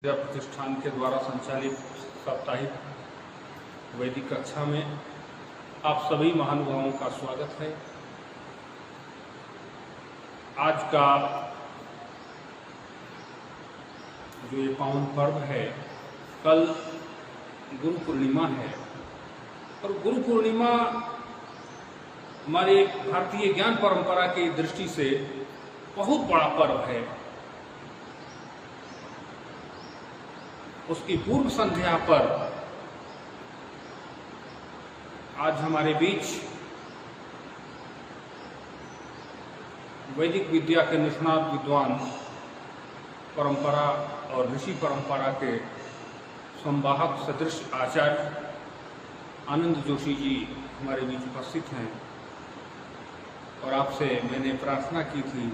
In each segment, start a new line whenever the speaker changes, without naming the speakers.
विद्या प्रतिष्ठान के द्वारा संचालित साप्ताहिक वैदिक कक्षा में आप सभी महानुभावों का स्वागत है। आज का जो ये पावन पर्व है, कल गुरु पूर्णिमा है और गुरु पूर्णिमा हमारे भारतीय ज्ञान परंपरा की दृष्टि से बहुत बड़ा पर्व है। उसकी पूर्व संध्या पर आज हमारे बीच वैदिक विद्या के निष्णात विद्वान, परंपरा और ऋषि परंपरा के संवाहक सदृश आचार्य आनंद जोशी जी हमारे बीच उपस्थित हैं। और आपसे मैंने प्रार्थना की थी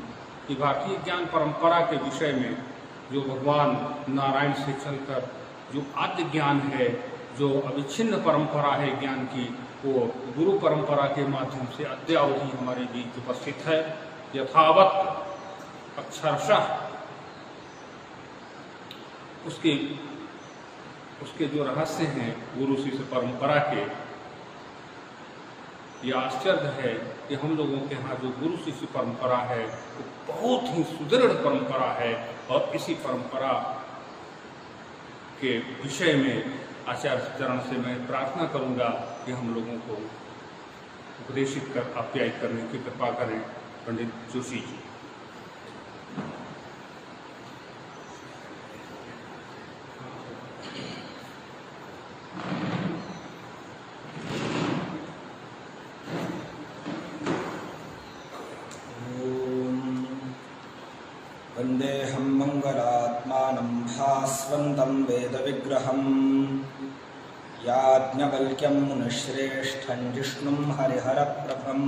कि भारतीय ज्ञान परंपरा के विषय में जो भगवान नारायण से चलकर जो आद्य ज्ञान है, जो अविच्छिन्न परंपरा है ज्ञान की, वो गुरु परंपरा के माध्यम से अद्यावधि हमारे बीच उपस्थित है। यथावत अक्षरशः उसके जो रहस्य हैं गुरु शिष्य परंपरा के, यह आश्चर्य है कि हम लोगों के यहाँ जो गुरु शिष्य परंपरा है वो बहुत ही सुदृढ़ परंपरा है। और इसी परंपरा के विषय में आचार्य चरण से मैं प्रार्थना करूंगा कि हम लोगों को उपदेशित कर आप्यायित करने की कृपा करें। पंडित जोशी जी।
वन्देऽहं मंगलात्मानं भास्वन्तं वेदविग्रहं याज्ञवल्क्यं मुनिश्रेष्ठं जिष्णुं हरिहरप्रभं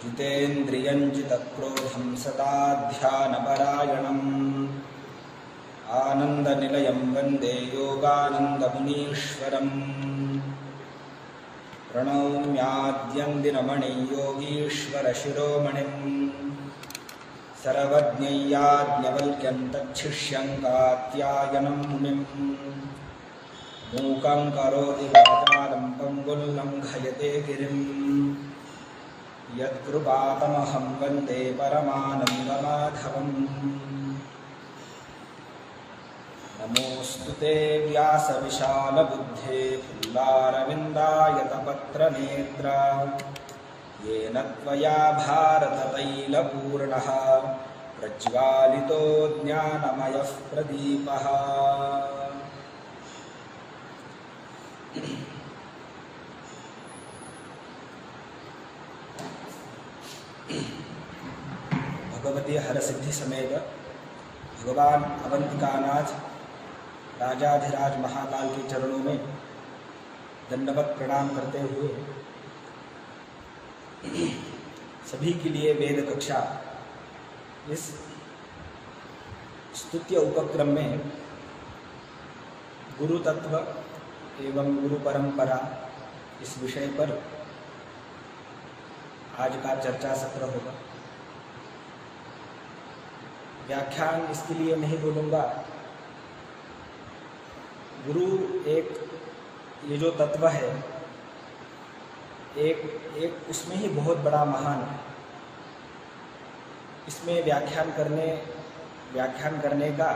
जितेन्द्रियं जितक्रोधं सदा ध्यानपरायणम् आनन्दनिलयं वन्दे योगानन्दमुनीश्वरम् प्रणौम्याद्यन्दिनमणि योगीश्वरशिरोमणिम् सर्वज्ञैयाज्ञवल्क्यं तच्छिष्यं कात्यायनं मुनिम् मूकं करोति वाचालं पङ्गुं लङ्घयते गिरिं यत्कृपातमहं वन्दे परमानन्दमाधवम् नमोऽस्तु ते व्यासविशालबुद्धे फुल्लारविन्दायतपत्रनेत्र येन त्वया भारततैलपूर्णः प्रज्वालितो ज्ञानमयः प्रदीपः। भगवती हरसिद्धि समेत भगवान अवंतिकानाथ राजाधिराज महाकाल के चरणों में दंडवत प्रणाम करते हुए सभी के लिए वेद कक्षा इस स्तुत्य उपक्रम में गुरु तत्व एवं गुरु परंपरा इस विषय पर आज का चर्चा सत्र होगा। व्याख्यान इसके लिए नहीं बोलूँगा। गुरु एक ये जो तत्व है एक उसमें ही बहुत बड़ा महान है। इसमें व्याख्यान करने का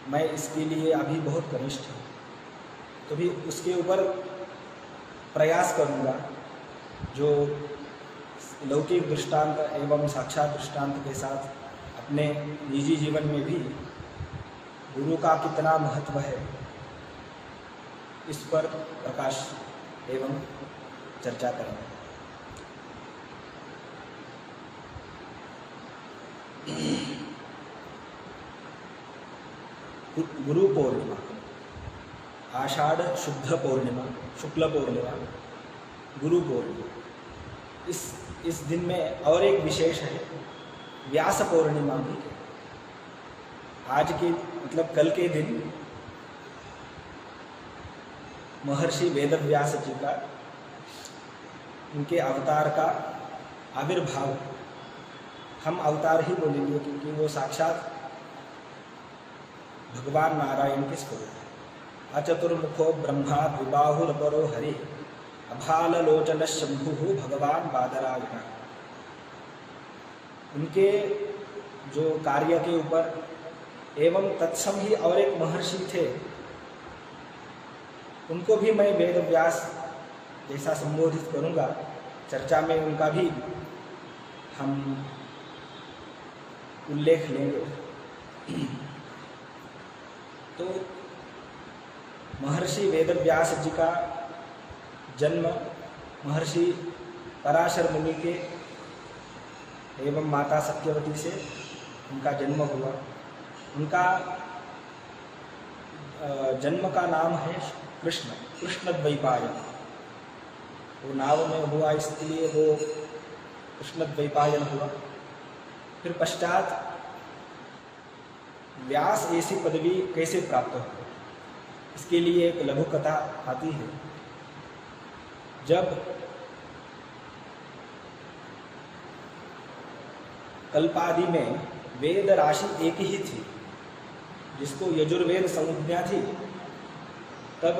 मैं इसके लिए अभी बहुत कनिष्ठ हूँ, तो भी उसके ऊपर प्रयास करूँगा जो लौकिक दृष्टांत एवं साक्षात दृष्टांत के साथ अपने निजी जीवन में भी गुरु का कितना महत्व है इस पर प्रकाश एवं चर्चा करेंगे। गुरु पूर्णिमा, आषाढ़ शुद्ध पूर्णिमा, शुक्ल पूर्णिमा, गुरु पूर्णिमा। इस दिन में और एक विशेष है, व्यास पूर्णिमा भी है। आज के मतलब कल के दिन महर्षि वेदव्यास जी का, उनके अवतार का आविर्भाव हम अवतार ही बोलेंगे, क्योंकि वो साक्षात भगवान नारायण के स्वरूप है। अचतुर्मुखो ब्रह्मा द्विबाहुरपरो हरि अभाललोचन शंभु भगवान बादरायण। उनके जो कार्य के ऊपर एवं तत्सम ही और एक महर्षि थे, उनको भी मैं वेद व्यास जैसा संबोधित करूंगा। चर्चा में उनका भी हम उल्लेख लेंगे। तो महर्षि वेद व्यास जी का जन्म महर्षि पराशर मुनि के एवं माता सत्यवती से उनका जन्म हुआ। उनका जन्म का नाम है कृष्णद्वैपायन। वो नाव में हुआ, इसलिए वो कृष्णद्वैपायन हुआ। फिर पश्चात व्यास ऐसी पदवी कैसे प्राप्त हुई, इसके लिए एक लघु कथा आती है। जब कल्पादि में वेद राशि एक ही थी, जिसको यजुर्वेद संज्ञा थी, तब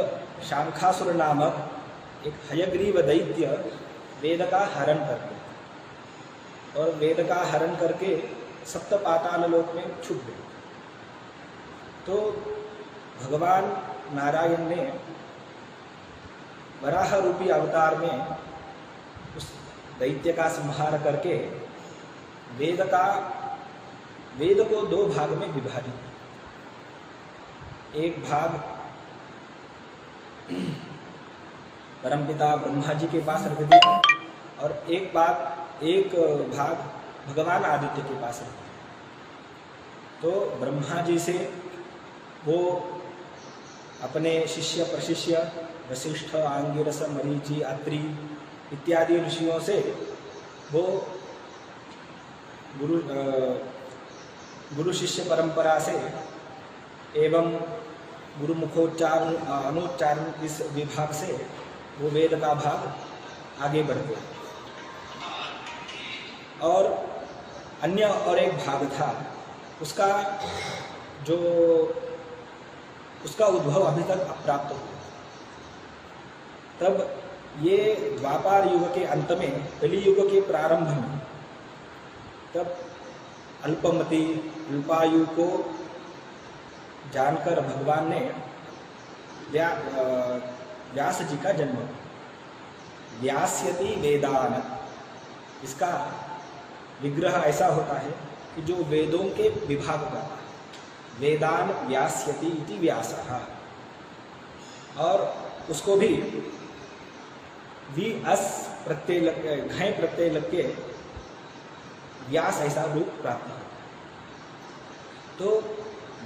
शांखासुर नामक एक हयग्रीव दैत्य वेद का हरण करते और वेद का हरण करके सप्त पाताल लोक में छुप गए। तो भगवान नारायण ने वराह रूपी अवतार में उस दैत्य का संहार करके वेद को दो भाग में विभाजित। एक भाग परमपिता ब्रह्मा जी के पास रख दिया और एक भाग भगवान आदित्य के पास रख दिया। तो ब्रह्मा जी से वो अपने शिष्य प्रशिष्य वशिष्ठ, आंगिरस, मरीचि, अत्रि इत्यादि ऋषियों से वो गुरु शिष्य परंपरा से एवं गुरु मुखोच्चारण अनुच्चारण इस विभाग से वो वेद का भाग आगे बढ़ गया। और अन्य और एक भाग था, उसका उद्भव अभी तक अप्राप्त हुआ। तब ये द्वापार युग के अंत में, कली युग के प्रारंभ में, तब अल्पमति अल्पायु को जानकर भगवान ने व्यास जी का जन्म। व्यास्यति वेदान, इसका विग्रह ऐसा होता है कि जो वेदों के विभाग करता है। वेदान व्यास्यति इति व्यासः, और उसको भी अस प्रत्यय घय प्रत्यय लग के व्यास ऐसा रूप प्राप्त हो। तो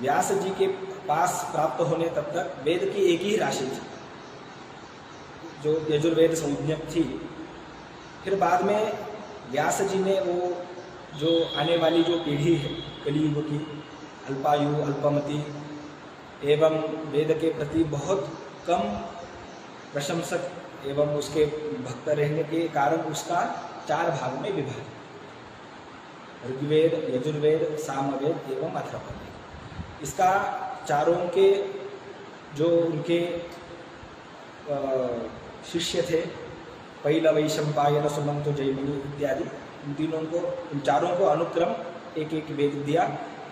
व्यास जी के पास प्राप्त होने तब तक वेद की एक ही राशि थी, जो यजुर्वेद संज्ञक थी। फिर बाद में व्यास जी ने वो जो आने वाली जो पीढ़ी है कलियुग की, अल्पायु अल्पमति एवं वेद के प्रति बहुत कम प्रशंसक एवं उसके भक्त रहने के कारण उसका 4 भाग में विभाजन, ऋग्वेद, यजुर्वेद, सामवेद एवं अथर्ववेद। इसका चारों के जो उनके शिष्य थे, पैल, वैशंपायन, सुमंत, जैमिनी इत्यादि, उन चारों को अनुक्रम एक एक वेद दिया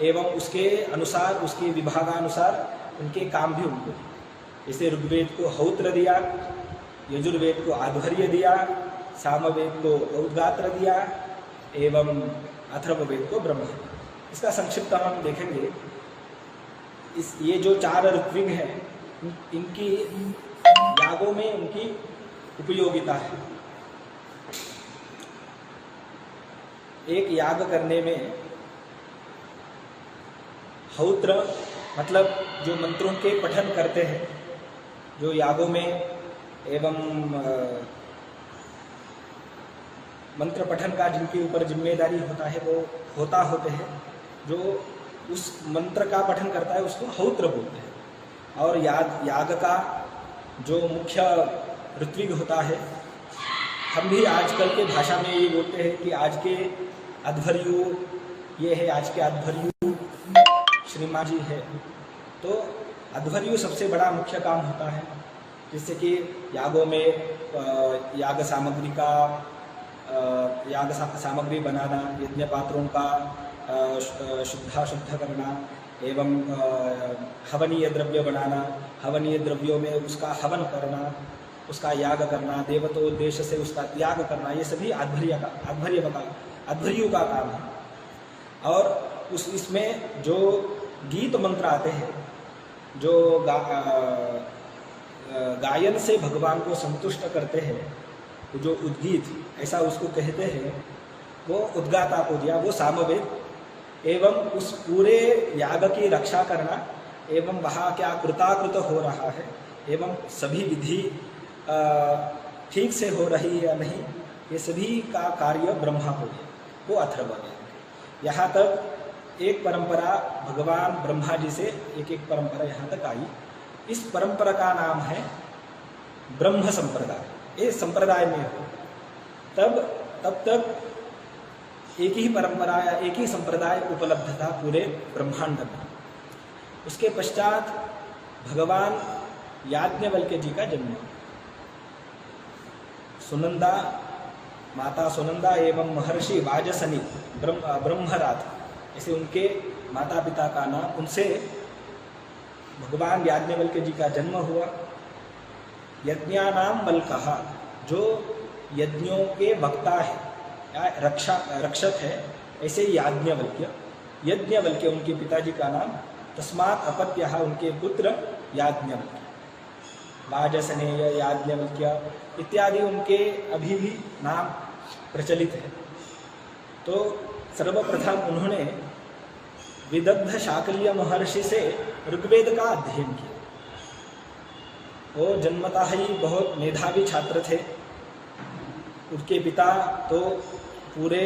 एवं उसके अनुसार, उसके विभागानुसार उनके काम भी उनको। जैसे ऋग्वेद को हौत्र दिया, यजुर्वेद को आध्वर्य दिया, सामवेद को औद्गात्र दिया एवं अथर्ववेद को ब्रह्म। इसका संक्षिप्त हम देखेंगे। ये जो 4 ऋत्विग हैं, इनकी यागों में उनकी उपयोगिता है। एक याग करने में हौत्र मतलब जो मंत्रों के पठन करते हैं, जो यागों में एवं मंत्र पठन का जिनके ऊपर जिम्मेदारी होता है, वो होते हैं। जो उस मंत्र का पठन करता है उसको हौत्र बोलते हैं। और याग का जो मुख्य ऋत्विग होता है, हम भी आजकल के भाषा में ये बोलते हैं कि आज के अध्वर्यु ये है, आज के अध्वर्यु श्रीमान जी है। तो अध्वर्यु सबसे बड़ा मुख्य काम होता है, जिससे कि यागों में याग सामग्री का सामग्री बनाना, यज्ञ पात्रों का शुद्ध करना एवं हवनीय द्रव्य बनाना, हवनीय द्रव्यों में उसका हवन करना, उसका याग करना, देवतोद्देश्य से उसका त्याग करना, ये सभी अध्वर्यु का काम है। और इसमें जो गीत मंत्र आते हैं, जो गायन से भगवान को संतुष्ट करते हैं, जो उद्गीत ऐसा उसको कहते हैं, वो उद्गाता को दिया, वो सामवेद एवं उस पूरे याग की रक्षा करना एवं वहाँ क्या कृताकृत हो रहा है एवं सभी विधि ठीक से हो रही है या नहीं, ये सभी का कार्य ब्रह्मा को दिया, वो अथर्ववेद। यहाँ तक एक परंपरा भगवान ब्रह्मा जी से एक परंपरा यहाँ तक आई। इस परंपरा का नाम है ब्रह्म संप्रदाय। ये संप्रदाय में हो तब तक एक ही परंपरा या एक ही संप्रदाय उपलब्ध था पूरे ब्रह्मांड में। उसके पश्चात भगवान याज्ञवल्क्य जी का जन्म, सुनंदा, माता सुनंदा एवं महर्षि वाजसनी ब्रह्मरात, ऐसे उनके माता पिता का नाम, उनसे भगवान याज्ञवल्क्य जी का जन्म हुआ। यज्ञानाम वल्कः, जो यज्ञों के वक्ता है या रक्षक है, ऐसे याज्ञवल्क्य उनके पिताजी का नाम। तस्मात् अपत्यः, उनके पुत्र याज्ञवल्क्य, वाजसनेय, याज्ञवल्क्य इत्यादि उनके अभी भी नाम प्रचलित है। तो सर्वप्रथम उन्होंने विदग्ध शाकल्य महर्षि से ऋग्वेद का अध्ययन किया। वो जन्मतः ही बहुत मेधावी छात्र थे। उनके पिता तो पूरे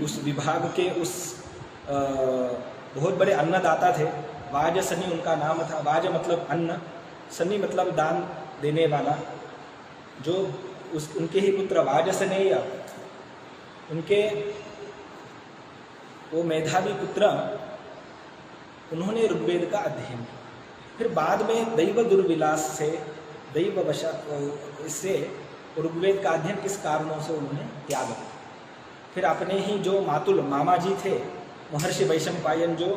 उस विभाग के बहुत बड़े अन्नदाता थे। वाजसनी उनका नाम था। वाज मतलब अन्न, सनी मतलब दान देने वाला। जो उनके ही पुत्र वाजसनेय, उनके वो मेधावी पुत्र, उन्होंने ऋग्वेद का अध्ययन किया। फिर बाद में दैव दुर्विलास से, दैववश इससे ऋग्वेद का अध्ययन किस कारणों से उन्होंने त्याग किया। फिर अपने ही जो मातुल मामा जी थे महर्षि वैशंपायन, जो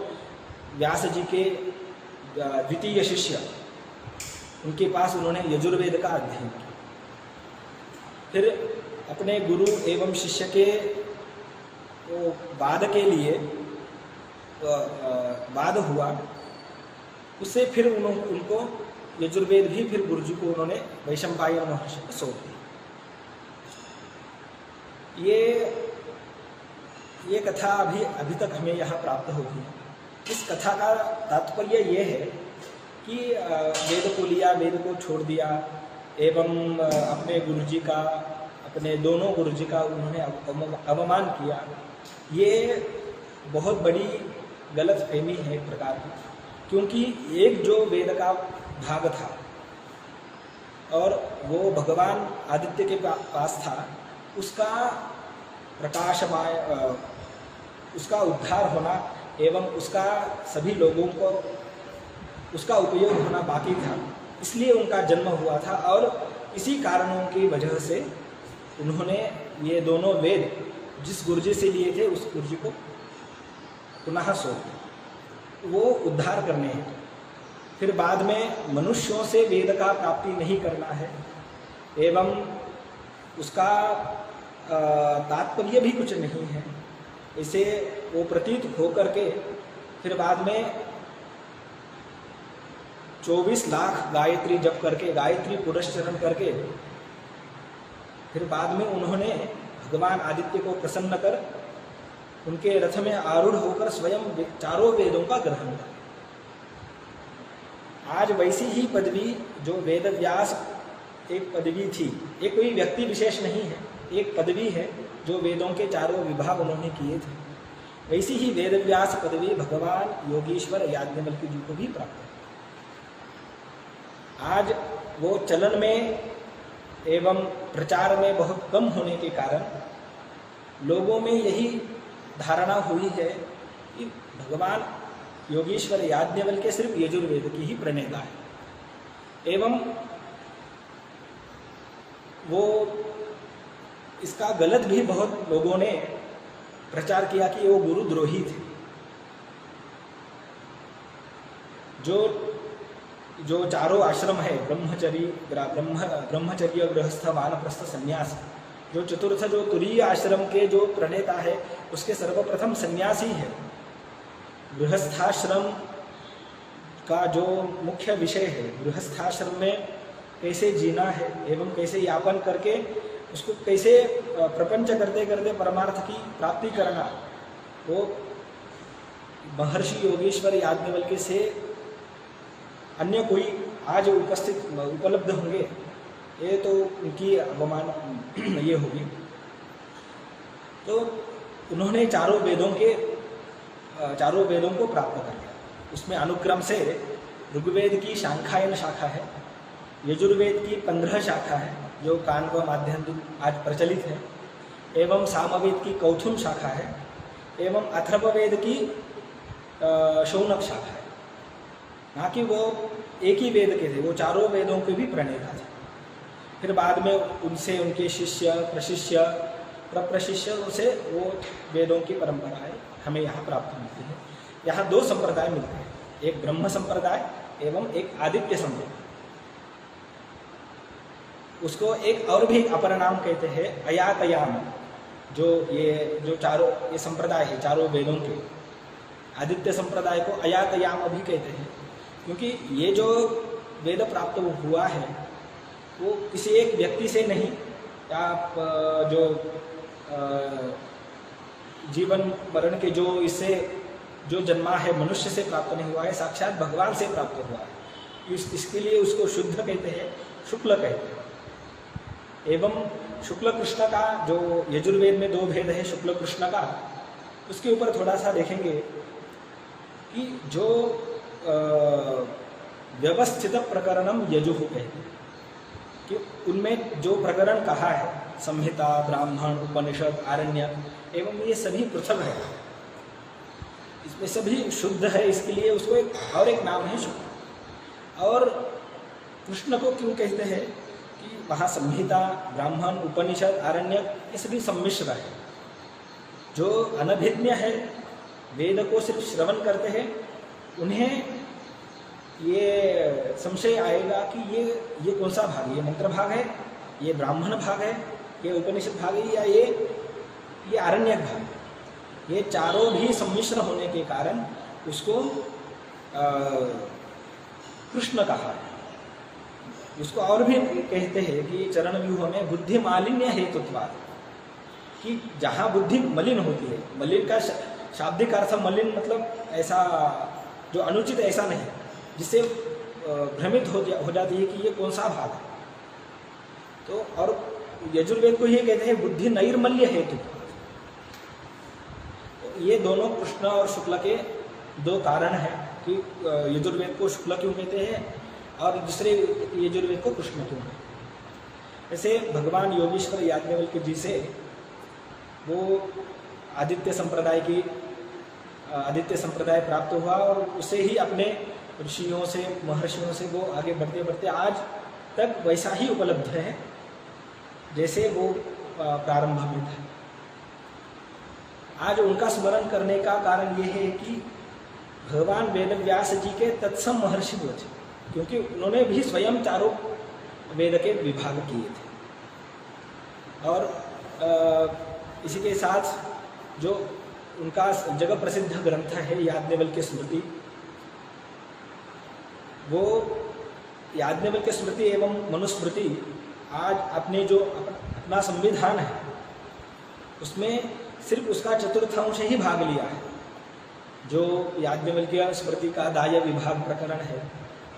व्यास जी के द्वितीय शिष्य, उनके पास उन्होंने यजुर्वेद का अध्ययन किया। फिर अपने गुरु एवं शिष्य के वाद के लिए वाद हुआ, उससे फिर उनको यजुर्वेद भी फिर गुरुजी को उन्होंने वैशंपायन महर्षि को सौंप दिया। ये कथा अभी तक हमें यहाँ प्राप्त होगी। इस कथा का तात्पर्य ये है कि वेद को लिया, वेद को छोड़ दिया एवं अपने गुरुजी का, अपने दोनों गुरुजी का उन्होंने अवमान किया। ये बहुत बड़ी गलत फहमी है एक प्रकार की, क्योंकि एक जो वेद का भाग था और वो भगवान आदित्य के पास था, उसका प्रकाशमय, उसका उद्धार होना एवं उसका सभी लोगों को उसका उपयोग होना बाकी था। इसलिए उनका जन्म हुआ था और इसी कारणों की वजह से उन्होंने ये दोनों वेद जिस गुरुजी से लिए थे उस गुरुजी को पुनः सौंप दिया। वो उद्धार करने हैं। फिर बाद में मनुष्यों से वेद का प्राप्ति नहीं करना है एवं उसका तात्पर्य भी कुछ नहीं है, इसे वो प्रतीत हो करके फिर बाद में 24 लाख गायत्री जप करके, गायत्री पुरस्चरण करके, फिर बाद में उन्होंने भगवान आदित्य को प्रसन्न कर उनके रथ में आरूढ़ होकर स्वयं चारों वेदों का ग्रहण किया। आज वैसी ही पदवी जो वेद व्यास एक पदवी थी, ये कोई व्यक्ति विशेष नहीं है, एक पदवी है जो वेदों के चारों विभाग उन्होंने किए थे। वैसी ही वेद व्यास पदवी भगवान योगीश्वर याज्ञवल्क्य जी को भी प्राप्त है। आज वो चलन में एवं प्रचार में बहुत कम होने के कारण लोगों में यही धारणा हुई है कि भगवान योगेश्वर याज्ञवल्क्य सिर्फ यजुर्वेद की ही प्रणेता है, एवं वो इसका गलत भी बहुत लोगों ने प्रचार किया कि वो गुरुद्रोही थे। जो चारों आश्रम है, ब्रह्मचर्य, गृहस्थ, वानप्रस्थ, संन्यास, जो चतुर्थ जो तुरीय आश्रम के जो प्रणेता है उसके सर्वप्रथम सन्यासी है। गृहस्थाश्रम का जो मुख्य विषय है, गृहस्थाश्रम में कैसे जीना है एवं कैसे यापन करके उसको कैसे प्रपंच करते करते परमार्थ की प्राप्ति करना, वो महर्षि योगेश्वर याज्ञवल्क्य से अन्य कोई आज उपलब्ध होंगे, ये तो उनकी अवमान ये होगी। तो उन्होंने चारों वेदों को प्राप्त कर लिया। उसमें अनुक्रम से ऋग्वेद की शांखायन शाखा है, यजुर्वेद की 15 शाखा है जो काण्व माध्यम आज प्रचलित है, एवं सामवेद की कौथुम शाखा है, एवं अथर्ववेद की शौनक शाखा है। ना कि वो एक ही वेद के थे, वो चारों वेदों के भी प्रणेता थे। फिर बाद में उनसे उनके शिष्य, प्रशिष्य, प्रशिष्य से वो वेदों की परंपराएं हमें यहाँ प्राप्त मिलती है। यहाँ 2 संप्रदाय मिलते हैं, एक ब्रह्म संप्रदाय एवं एक आदित्य संप्रदाय। उसको एक और भी अपर नाम कहते हैं अयातयाम। जो चारों ये संप्रदाय है चारों वेदों के, आदित्य संप्रदाय को अयातयाम भी कहते हैं, क्योंकि ये जो वेद प्राप्त हुआ है वो किसी एक व्यक्ति से नहीं, या जो जीवन मरण के जो इससे जो जन्मा है मनुष्य से प्राप्त नहीं हुआ है, साक्षात भगवान से प्राप्त हुआ है। इसके लिए उसको शुद्ध कहते हैं, शुक्ल कहते हैं। एवं शुक्ल कृष्ण का जो यजुर्वेद में 2 भेद है शुक्ल कृष्ण का, उसके ऊपर थोड़ा सा देखेंगे कि जो व्यवस्थित प्रकरणम यजुः कहते हैं, कि उनमें जो प्रकरण कहा है, संहिता, ब्राह्मण, उपनिषद, आरण्य, एवं ये सभी पृथक है, इसमें सभी शुद्ध है, इसके लिए उसको एक नाम है शुक्ल। और कृष्ण को क्यों कहते हैं कि वहाँ संहिता, ब्राह्मण, उपनिषद, आरण्य ये सभी सम्मिश्र है। जो अनभिज्ञ है, वेद को सिर्फ श्रवण करते हैं, उन्हें ये संशय आएगा कि ये कौन सा भाग है, ये मंत्र भाग है, ये ब्राह्मण भाग है, ये उपनिषद भाग है, या ये आरण्यक भाग है। ये चारों भी सम्मिश्र होने के कारण उसको कृष्ण कहा है। उसको और भी कहते हैं कि चरण व्यूह में बुद्धि मालिन्य हेतुत्वात्, कि जहाँ बुद्धि मलिन होती है, मलिन का शाब्दिक अर्थ मलिन मतलब ऐसा जो अनुचित ऐसा नहीं, जिससे भ्रमित हो जाती है कि ये कौन सा भाग है। तो और यजुर्वेद को ये कहते हैं बुद्धि नैर्मल्य हेतु। तो ये दोनों कृष्ण और शुक्ल के 2 कारण हैं कि यजुर्वेद को शुक्ल क्यों कहते हैं और दूसरे यजुर्वेद को कृष्ण क्यों कहते हैं। ऐसे भगवान योगेश्वर याज्ञवल्क्य जी से वो आदित्य संप्रदाय प्राप्त हुआ, और उसे ही अपने ऋषियों से, महर्षियों से वो आगे बढ़ते बढ़ते आज तक वैसा ही उपलब्ध है जैसे वो प्रारंभ में था। आज उनका स्मरण करने का कारण ये है कि भगवान वेदव्यास जी के तत्सम महर्षि वो थे, क्योंकि उन्होंने भी स्वयं चारों वेद के विभाग किए थे। और इसी के साथ जो उनका जगत प्रसिद्ध ग्रंथ है याज्ञवल्क्य स्मृति, वो याज्ञवल्क्य स्मृति एवं मनुस्मृति आज अपना संविधान है, उसमें सिर्फ उसका चतुर्थांश ही भाग लिया है। जो याज्ञवल्क्य स्मृति का दाय विभाग प्रकरण है,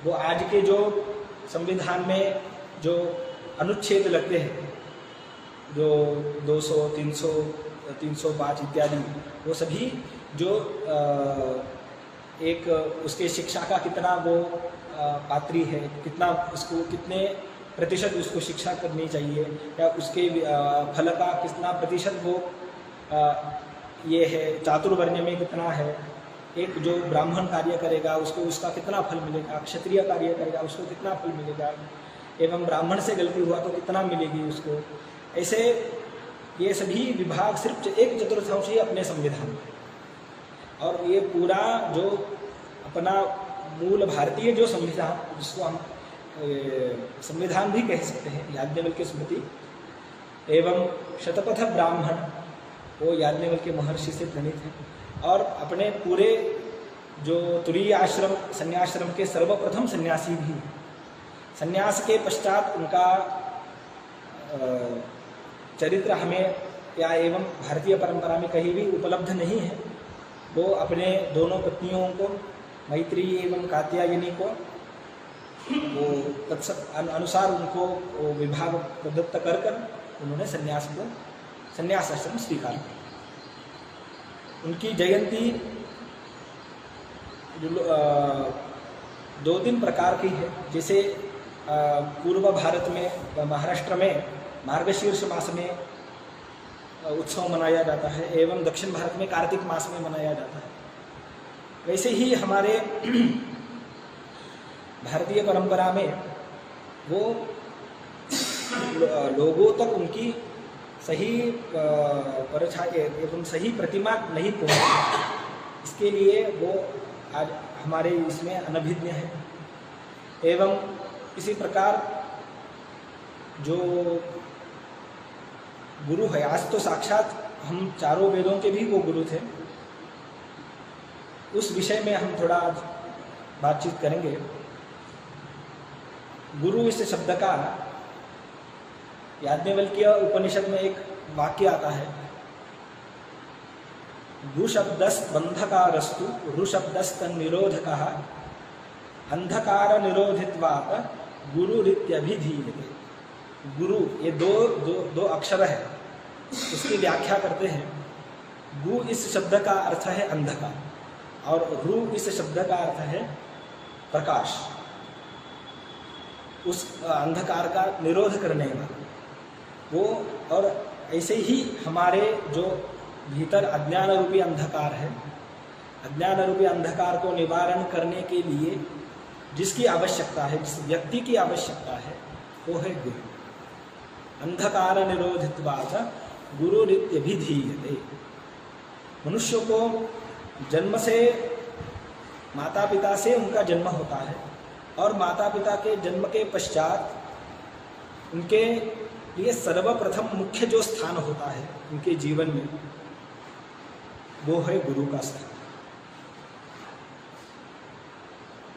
वो आज के जो संविधान में जो अनुच्छेद लगते हैं, जो 200, 300, 305 इत्यादि, वो सभी जो एक उसके शिक्षा का कितना वो पात्री है, कितना उसको कितने प्रतिशत उसको शिक्षा करनी चाहिए, या उसके फल का कितना प्रतिशत वो ये है, चातुर्वर्ण्य में कितना है, एक जो ब्राह्मण कार्य करेगा उसको उसका कितना फल मिलेगा, क्षत्रिय कार्य करेगा उसको कितना फल मिलेगा, एवं ब्राह्मण से गलती हुआ तो कितना मिलेगी उसको। ऐसे ये सभी विभाग सिर्फ एक चतुर्थांश ही अपने संविधान में, और ये पूरा जो अपना मूल भारतीय जो संविधान, जिसको हम संविधान भी कह सकते हैं, याज्ञवल्क्य स्मृति एवं शतपथ ब्राह्मण, वो याज्ञवल्क्य महर्षि से प्रणीत है। और अपने पूरे जो तुरीय आश्रम संन्याश्रम के सर्वप्रथम सन्यासी भी हैं। संन्यास के पश्चात उनका चरित्र हमें या एवं भारतीय परंपरा में कहीं भी उपलब्ध नहीं है। वो अपने दोनों पत्नियों को, मैत्री एवं कात्यायनी को, वो अनुसार उनको वो विभाग प्रदत्त कर उन्होंने संन्यास आश्रम स्वीकार किया। उनकी जयंती 2-3 प्रकार की है। जैसे पूर्व भारत में, महाराष्ट्र में मार्गशीर्ष मास में उत्सव मनाया जाता है, एवं दक्षिण भारत में कार्तिक मास में मनाया जाता है। वैसे ही हमारे भारतीय परंपरा में वो लोगों तक उनकी सही परछाई एवं सही प्रतिमा नहीं पहुंची, इसके लिए वो आज हमारे इसमें अनभिज्ञ है। एवं इसी प्रकार जो गुरु है, आज तो साक्षात हम चारों वेदों के भी वो गुरु थे, उस विषय में हम थोड़ा बातचीत करेंगे। गुरु इस शब्द का याज्ञवल्क्य उपनिषद में एक वाक्य आता है, गु शब्दस्त बंधकारस्तु रु शब्दस्त निरोधकः अंधकार निरोधित्वात् गुरुरित्यभिधीयते। गुरु ये दो अक्षर है, उसकी व्याख्या करते हैं। गु इस शब्द का अर्थ है अंधकार, और रु इस शब्द का अर्थ है प्रकाश, उस अंधकार का निरोध करने वाला वो। और ऐसे ही हमारे जो भीतर अज्ञान रूपी अंधकार है, अज्ञान रूपी अंधकार को निवारण करने के लिए जिसकी आवश्यकता है, जिस व्यक्ति की आवश्यकता है, वो है गुरु। अंधकार निरोधित्वात् गुरुरित्यभिधीयते। मनुष्य को जन्म से, माता पिता से उनका जन्म होता है, और माता पिता के जन्म के पश्चात उनके लिए सर्वप्रथम मुख्य जो स्थान होता है उनके जीवन में, वो है गुरु का स्थान।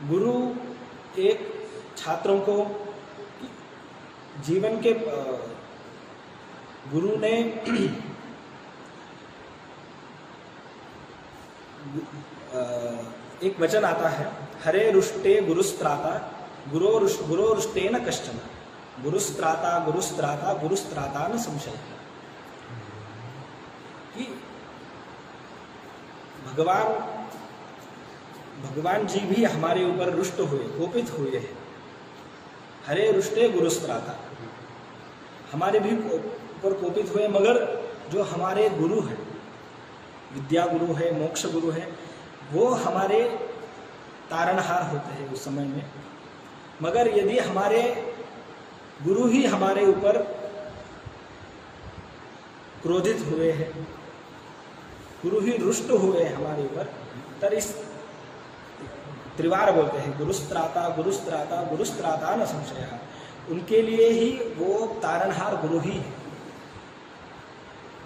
गुरु एक छात्रों को जीवन के, गुरु ने एक वचन आता है, हरे रुष्टे गुरुस्त्राता गुरोरुष्टेन कश्चन, गुरुस्त्राता गुरुस्त्राता गुरुस्त्राता न संशय। कि भगवान जी भी हमारे ऊपर रुष्ट हुए, कोपित हुए हैं। हरे रुष्टे गुरुस्त्राता, हमारे भी ऊपर कोपित हुए, मगर जो हमारे गुरु हैं, विद्या गुरु है, मोक्ष गुरु है, वो हमारे तारणहार होते हैं उस समय में। मगर यदि हमारे गुरु ही हमारे ऊपर क्रोधित हुए हैं, गुरु ही रुष्ट हुए हैं हमारे ऊपर, तर इस त्रिवार बोलते हैं, गुरुस्त्राता गुरुस्त्राता गुरुस्त्राता न संशय, उनके लिए ही वो तारणहार गुरु ही है।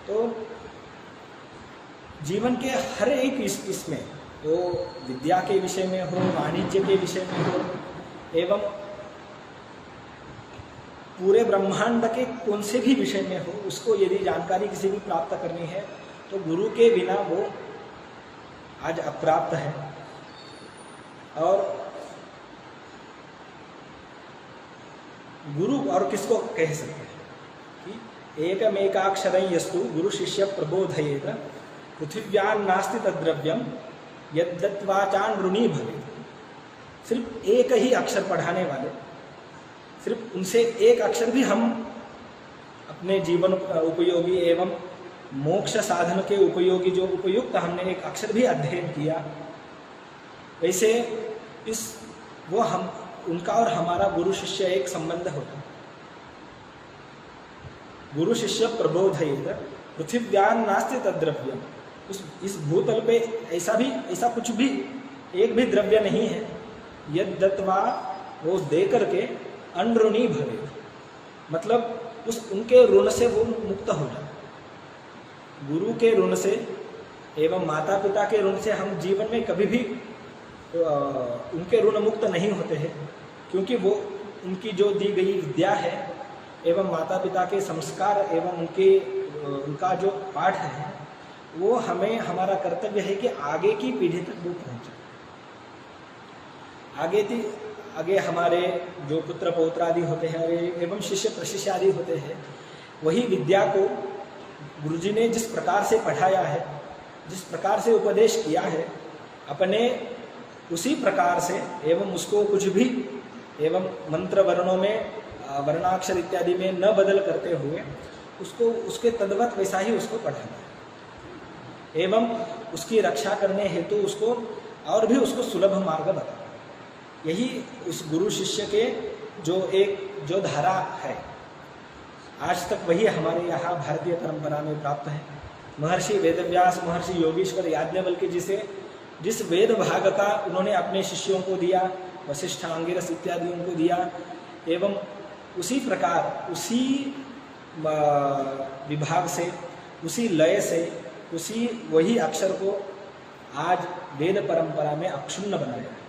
तो जीवन के हर एक इसमें, तो विद्या के विषय में हो, वाणिज्य के विषय में हो, एवं पूरे ब्रह्मांड के कौन से भी विषय में हो, उसको यदि जानकारी किसी भी प्राप्त करनी है तो गुरु के बिना वो आज अप्राप्त है। और गुरु और किसको कह सकते हैं कि एकमेकाक्षरं यस्तु गुरु शिष्य प्रबोधयेत पृथिव्यां नास्ति तद्द्रव्यम यद्दत्वाचान ऋणी भवेत्। सिर्फ एक ही अक्षर पढ़ाने वाले, सिर्फ उनसे एक अक्षर भी हम अपने जीवन उपयोगी एवं मोक्ष साधन के उपयोगी जो उपयुक्त हमने एक अक्षर भी अध्ययन किया, वैसे वो हम उनका और हमारा गुरु शिष्य एक संबंध होता है। गुरु शिष्य प्रबोधयेत पृथिव्यां नास्ति तद्द्रव्यम। इस भूतल पे ऐसा कुछ भी एक भी द्रव्य नहीं है यद दत्वा वो दे करके अनऋणी भवे, मतलब उनके ऋण से वो मुक्त हो जाए। गुरु के ऋण से एवं माता पिता के ऋण से हम जीवन में कभी भी उनके ऋण मुक्त नहीं होते हैं, क्योंकि वो उनकी जो दी गई विद्या है एवं माता पिता के संस्कार एवं उनका जो पाठ है वो हमें, हमारा कर्तव्य है कि आगे की पीढ़ी तक वो पहुँचे। आगे हमारे जो पुत्र पौत्र आदि होते हैं एवं शिष्य प्रशिष्य आदि होते हैं, वही विद्या को गुरुजी ने जिस प्रकार से पढ़ाया है, जिस प्रकार से उपदेश किया है, अपने उसी प्रकार से एवं उसको कुछ भी एवं मंत्र वर्णों में वर्णाक्षर इत्यादि में न बदल करते हुए उसको उसके तद्वत वैसा ही उसको पढ़ाना है एवं उसकी रक्षा करने हेतु उसको और भी उसको सुलभ मार्ग बताना। यही उस गुरु शिष्य के जो धारा है, आज तक वही हमारे यहाँ भारतीय परंपरा में प्राप्त है। महर्षि वेदव्यास, महर्षि योगीश्वर याज्ञवल्क्य जिस वेद भाग का उन्होंने अपने शिष्यों को दिया, वशिष्ठ अंगिरस इत्यादियों को दिया, एवं उसी प्रकार उसी विभाग से, उसी लय से, उसी वही अक्षर को आज वेद परंपरा में अक्षुण्ण बनाया है।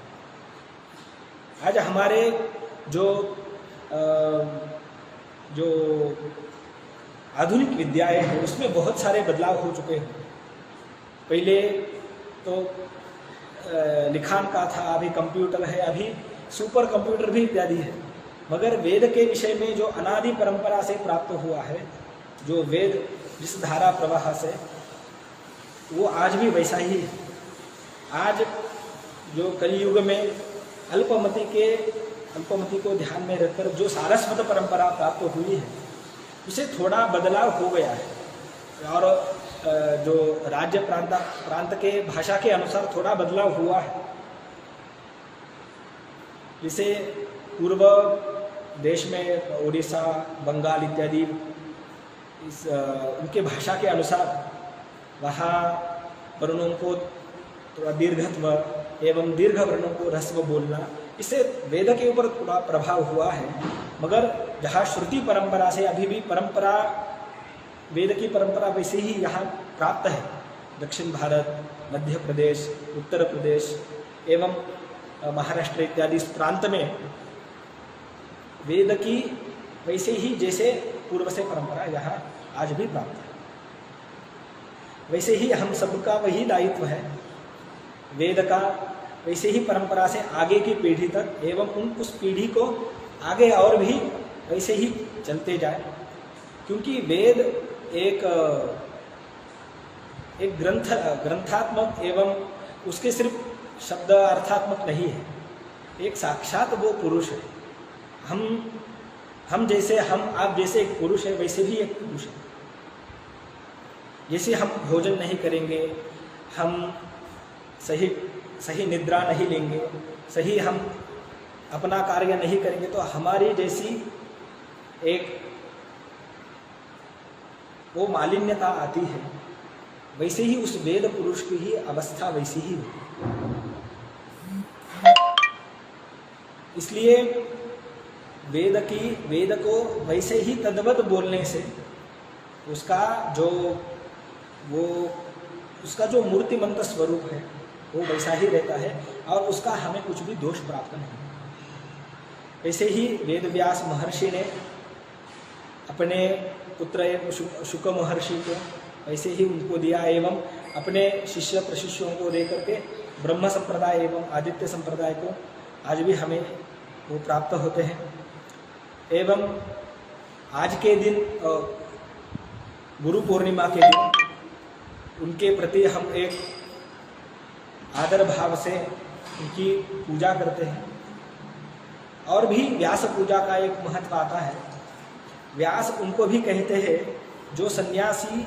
आज हमारे जो आधुनिक विद्याएं हैं उसमें बहुत सारे बदलाव हो चुके हैं। पहले तो लिखान का था, अभी कंप्यूटर है, अभी सुपर कंप्यूटर भी इत्यादि है। मगर वेद के विषय में जो अनादि परंपरा से प्राप्त हुआ है, जो वेद जिस धारा प्रवाह से, वो आज भी वैसा ही है। आज जो कलियुग में अल्पमति को ध्यान में रखकर जो सारस्वत परंपरा प्राप्त हुई है, उसे थोड़ा बदलाव हो गया है और जो राज्य प्रांत के भाषा के अनुसार थोड़ा बदलाव हुआ है। जैसे पूर्व देश में उड़ीसा, बंगाल इत्यादि उनके भाषा के अनुसार वहाँ वर्णों को थोड़ा दीर्घत्व एवं दीर्घ वर्णों को ह्रस्व बोलना, इससे वेद के ऊपर थोड़ा प्रभाव हुआ है। मगर जहाँ श्रुति परंपरा से अभी भी परंपरा, वेद की परंपरा वैसे ही यहाँ प्राप्त है। दक्षिण भारत, मध्य प्रदेश, उत्तर प्रदेश एवं महाराष्ट्र इत्यादि इस प्रांत में वेद की वैसे ही जैसे पूर्व से परंपरा यहाँ आज भी प्राप्त है, वैसे ही हम सबका वही दायित्व है वेद का, वैसे ही परंपरा से आगे की पीढ़ी तक एवं उस पीढ़ी को आगे और भी वैसे ही चलते जाए। क्योंकि वेद एक ग्रंथात्मक एवं उसके सिर्फ शब्द अर्थात्मक नहीं है, एक साक्षात वो पुरुष है। हम जैसे, आप जैसे एक पुरुष है, वैसे भी एक पुरुष है। जैसे हम भोजन नहीं करेंगे, हम सही निद्रा नहीं लेंगे, सही हम अपना कार्य नहीं करेंगे, तो हमारी जैसी एक वो मालिन्यता आती है। वैसे ही उस वेद पुरुष की ही अवस्था वैसी ही होती है। इसलिए वेद को वैसे ही तद्वत बोलने से उसका जो मूर्तिमंत स्वरूप है वो वैसा ही रहता है और उसका हमें कुछ भी दोष प्राप्त नहीं। वैसे ही वेदव्यास महर्षि ने अपने पुत्र शुक महर्षि को वैसे ही उनको दिया एवं अपने शिष्य प्रशिष्यों को लेकर के ब्रह्म संप्रदाय एवं आदित्य संप्रदाय को आज भी हमें वो प्राप्त होते हैं। एवं आज के दिन गुरु पूर्णिमा के दिन उनके प्रति हम एक आदर भाव से उनकी पूजा करते हैं। और भी व्यास पूजा का एक महत्व आता है। व्यास उनको भी कहते हैं जो सन्यासी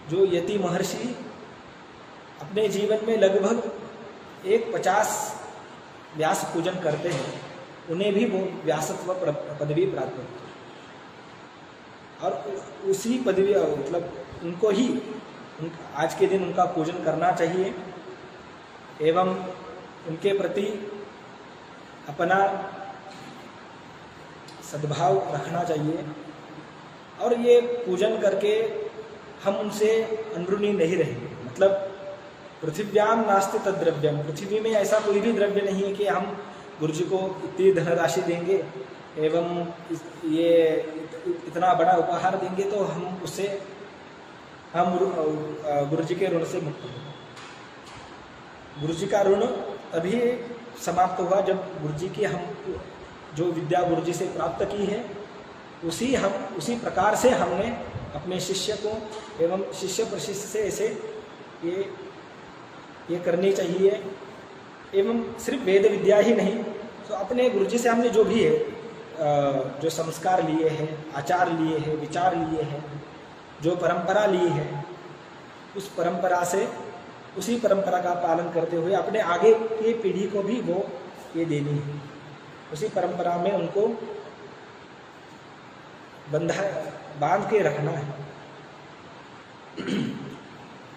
जो यति महर्षि अपने जीवन में लगभग 50 व्यास पूजन करते हैं, उन्हें भी वो व्यासत्व पदवी प्राप्त होती है। और उसी पदवी मतलब उनको ही आज के दिन उनका पूजन करना चाहिए एवं उनके प्रति अपना सद्भाव रखना चाहिए। और ये पूजन करके हम उनसे अनुऋणी नहीं रहेंगे। मतलब पृथिव्याम नास्ति तद्द्रव्यम, पृथ्वी में ऐसा कोई भी द्रव्य नहीं है कि हम गुरु जी को इतनी धनराशि देंगे एवं ये इतना बड़ा उपहार देंगे तो हम उससे गुरु जी के ऋण से मुक्त होंगे। गुरु जी का ऋण तभी समाप्त हुआ जब गुरु जी की हम जो विद्या गुरु जी से प्राप्त की है उसी प्रकार से हमने अपने शिष्य को एवं शिष्य प्रशिष्य से ऐसे ये करनी चाहिए। एवं सिर्फ वेद विद्या ही नहीं, तो अपने गुरु जी से हमने जो भी है जो संस्कार लिए हैं, आचार लिए हैं, विचार लिए हैं, जो परंपरा ली है, उस परंपरा से उसी परंपरा का पालन करते हुए अपने आगे की पीढ़ी को भी वो ये देनी है। उसी परंपरा में उनको बांध के रखना है।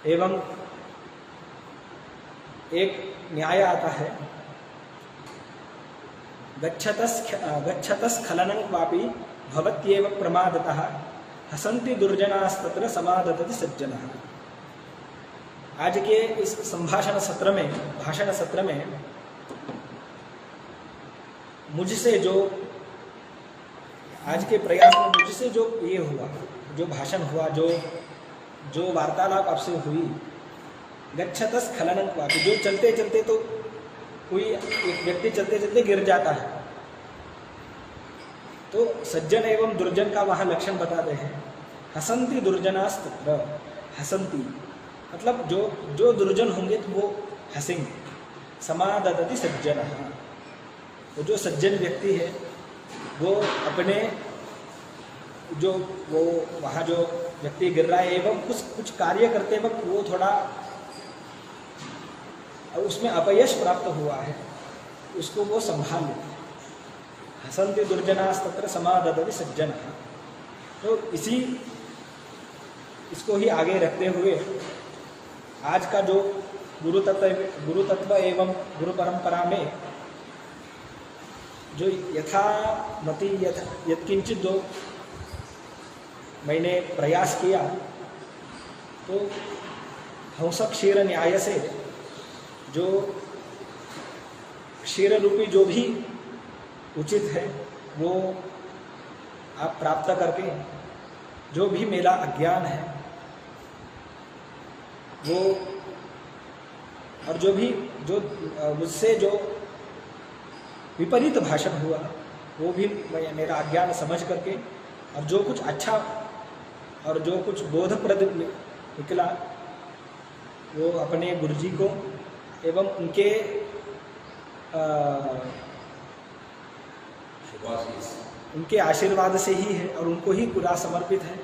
एवं एक न्याय आता है, गच्छतस खलनं क्वापि भवत्येव प्रमादतः हसन्ति दुर्जनास्तत्र समादतति सज्जनः। आज के इस भाषण सत्र में मुझसे जो आज के प्रयास में मुझसे जो ये हुआ, जो भाषण हुआ, जो वार्तालाप आपसे हुई, गच्छतस खलनं क्वापि, जो चलते चलते तो कोई एक व्यक्ति चलते चलते गिर जाता है तो सज्जन एवं दुर्जन का वहाँ लक्षण बताते हैं। हसन्ति दुर्जनास्तत्र, हसन्ति मतलब जो दुर्जन होंगे तो वो हंसेंगे। समादतति सज्जनः, तो जो सज्जन व्यक्ति है वो अपने जो वो वहाँ जो व्यक्ति गिर रहा है एवं कुछ कार्य करते वक्त वो थोड़ा उसमें अपयश प्राप्त हुआ है, उसको वो संभाल लेते हैं। हसन्ति दुर्जनास्तत्र समादतति सज्जनः। तो इसको ही आगे रखते हुए आज का जो गुरु तत्व एवं गुरु परंपरा में जो यथामति यत्किंचित जो मैंने प्रयास किया, तो हंस क्षीर न्याय से जो क्षीर रूपी जो भी उचित है वो आप प्राप्त करके जो भी मेरा अज्ञान है वो और जो मुझसे जो विपरीत भाषण हुआ वो भी मेरा अज्ञान समझ करके और जो कुछ अच्छा और जो कुछ बोधप्रद निकला वो अपने गुरुजी को एवं उनके आशीर्वाद से ही है और उनको ही पूरा समर्पित है।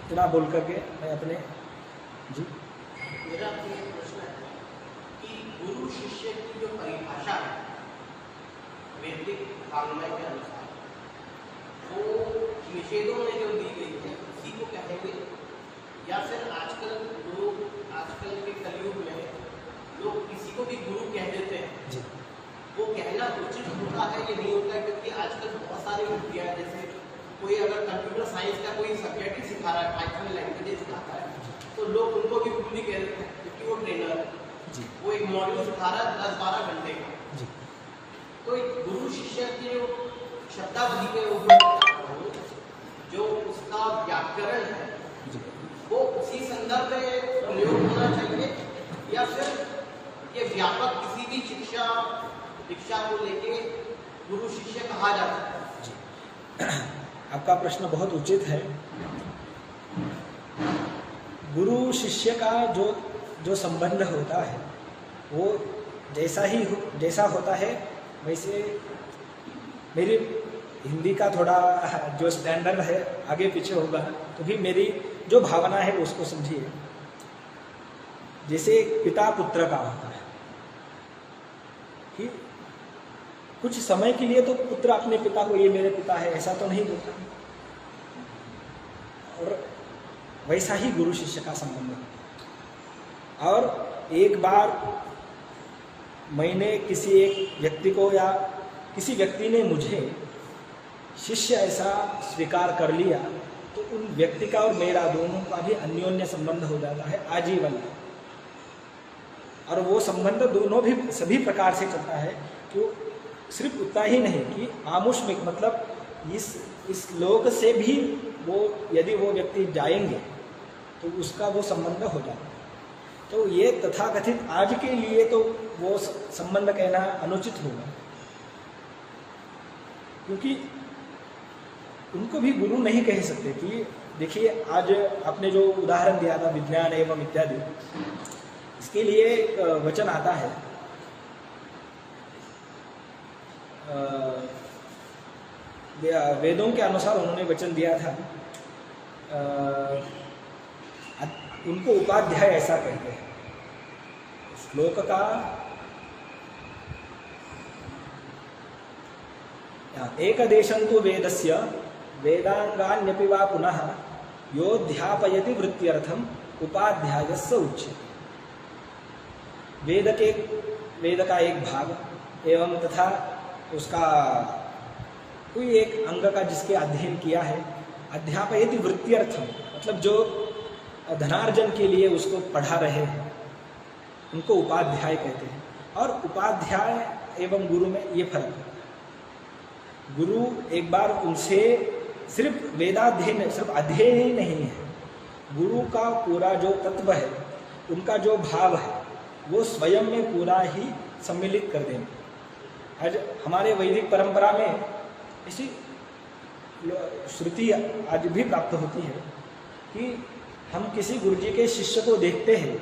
इतना बोल करके मैं अपने जी
मेरा प्रश्न है कि गुरु शिष्य की जो परिभाषा है वैदिक वाङ्मय के अनुसार वो निषेधों में जो दी गई है उसी को कहेंगे, या फिर आजकल के कलयुग में लोग किसी को भी गुरु कह देते हैं
जी।
वो कहना उचित होता है या नहीं होता है? क्योंकि आजकल बहुत सारी विद्या, जैसे कोई अगर कंप्यूटर साइंस का कोई सब्जेक्ट ही सिखा रहा है, पाइथन लैंग्वेज सिखाता है, तो लोग उनको भी गुरु कह देते हैं क्योंकि वो ट्रेनर है
जी।
वो एक मॉड्यूल सिखा रहा है 10-12 घंटे का
जी।
तो एक गुरु शिष्य की जो शब्दावली के ऊपर जो उसका व्याकरण है वो उसी संदर्भ में प्रयोग होना चाहिए, या फिर ये व्यापक किसी भी शिक्षा को लेके गुरु शिष्य कहा जाता है?
आपका प्रश्न बहुत उचित है। गुरु शिष्य का जो संबंध होता है वो जैसा होता है वैसे मेरी हिंदी का थोड़ा जो स्टैंडर्ड है आगे पीछे होगा, तो भी मेरी जो भावना है उसको समझिए। जैसे पिता पुत्र का होता है कि कुछ समय के लिए तो पुत्र अपने पिता को ये मेरे पिता है ऐसा तो नहीं बोलता, और वैसा ही गुरु शिष्य का संबंध होता है। और एक बार मैंने किसी एक व्यक्ति को या किसी व्यक्ति ने मुझे शिष्य ऐसा स्वीकार कर लिया तो उन व्यक्ति का और मेरा दोनों का भी अन्योन्य संबंध हो जाता है आजीवन। और वो संबंध दोनों भी सभी प्रकार से चलता है कि सिर्फ उतना ही नहीं कि आमुष्मिक, मतलब इस लोक से भी वो यदि वो व्यक्ति जाएंगे तो उसका वो संबंध हो जाता है। तो ये तथाकथित आज के लिए तो वो संबंध कहना अनुचित होगा, क्योंकि उनको भी गुरु नहीं कह सकते। कि देखिए आज आपने जो उदाहरण दिया था विज्ञान एवं इत्यादि, इसके लिए एक वचन आता है वेदों के अनुसार उन्होंने वचन दिया था, उनको उपाध्याय ऐसा कहते हैं। श्लोक का एकदेशं तु वेदस्य वेदांगान्यपि वा पुनः योऽध्यापयति वृत्त्यर्थम उपाध्यायस्य उच्यते। वेद का एक भाग एवं तथा उसका कोई एक अंग का जिसके अध्ययन किया है, अध्यापयति वृत्त्यर्थम, मतलब जो धनार्जन के लिए उसको पढ़ा रहे हैं उनको उपाध्याय कहते हैं। और उपाध्याय एवं गुरु में ये फर्क है। गुरु एक बार उनसे सिर्फ वेदाध्ययन, सिर्फ अध्ययन ही नहीं है, गुरु का पूरा जो तत्व है, उनका जो भाव है, वो स्वयं में पूरा ही सम्मिलित कर देंगे। आज हमारे वैदिक परंपरा में ऐसी श्रुति आज भी प्राप्त होती है कि हम किसी गुरु जी के शिष्य को देखते हैं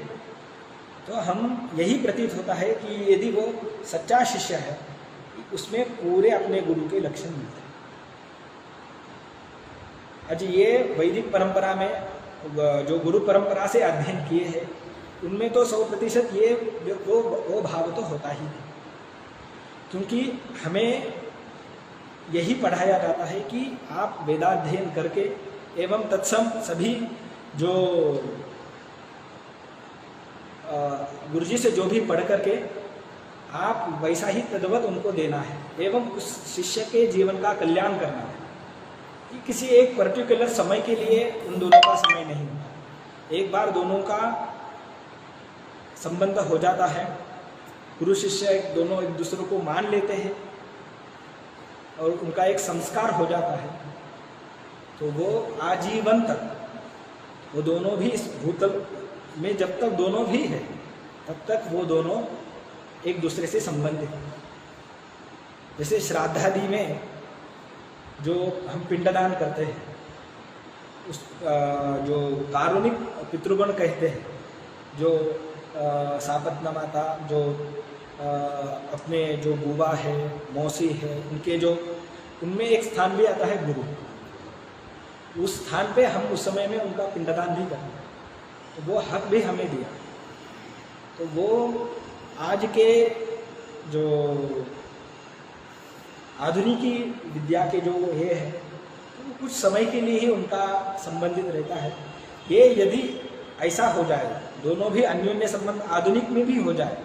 तो हम यही प्रतीत होता है कि यदि वो सच्चा शिष्य है, उसमें पूरे अपने गुरु के लक्षण मिलते हैं। आज ये वैदिक परंपरा में जो गुरु परंपरा से अध्ययन किए हैं उनमें तो 100% ये वो भाव तो होता ही नहीं, क्योंकि हमें यही पढ़ाया जाता है कि आप वेदाध्ययन करके एवं तत्सम सभी जो गुरुजी से जो भी पढ़ करके आप वैसा ही तद्वत उनको देना है एवं उस शिष्य के जीवन का कल्याण करना है। कि किसी एक पर्टिकुलर समय के लिए उन दोनों का समय नहीं होता। एक बार दोनों का संबंध हो जाता है, गुरु शिष्य दोनों एक दूसरे को मान लेते हैं और उनका एक संस्कार हो जाता है, तो वो आजीवन तक वो दोनों भी इस भूतल में जब तक दोनों भी है तब तक वो दोनों एक दूसरे से संबंधित हैं। जैसे श्राद्धादि में जो हम पिंडदान करते हैं, उस जो कारुणिक पितृगण कहते हैं, जो सापत्न माता, जो अपने जो बुआ है, मौसी है, उनके जो उनमें एक स्थान भी आता है गुरु। उस स्थान पे हम उस समय में उनका पिंडदान भी करते हैं, तो वो हक भी हमें दिया। तो वो आज के जो आधुनिकी विद्या के जो ये है, तो कुछ समय के लिए ही उनका संबंधित रहता है। ये यदि ऐसा हो जाए, दोनों भी अन्योन्य संबंध आधुनिक में भी हो जाए,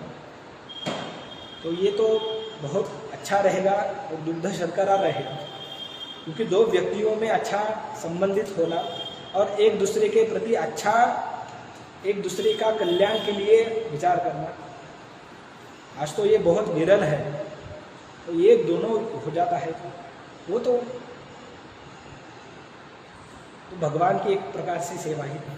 तो ये तो बहुत अच्छा रहेगा और दुग्ध शर्करा रहेगा। क्योंकि दो व्यक्तियों में अच्छा संबंधित होना और एक दूसरे के प्रति अच्छा, एक दूसरे का कल्याण के लिए विचार करना, आज तो ये बहुत विरल है। तो ये दोनों हो जाता है, वो तो भगवान की एक प्रकार से सेवा ही है।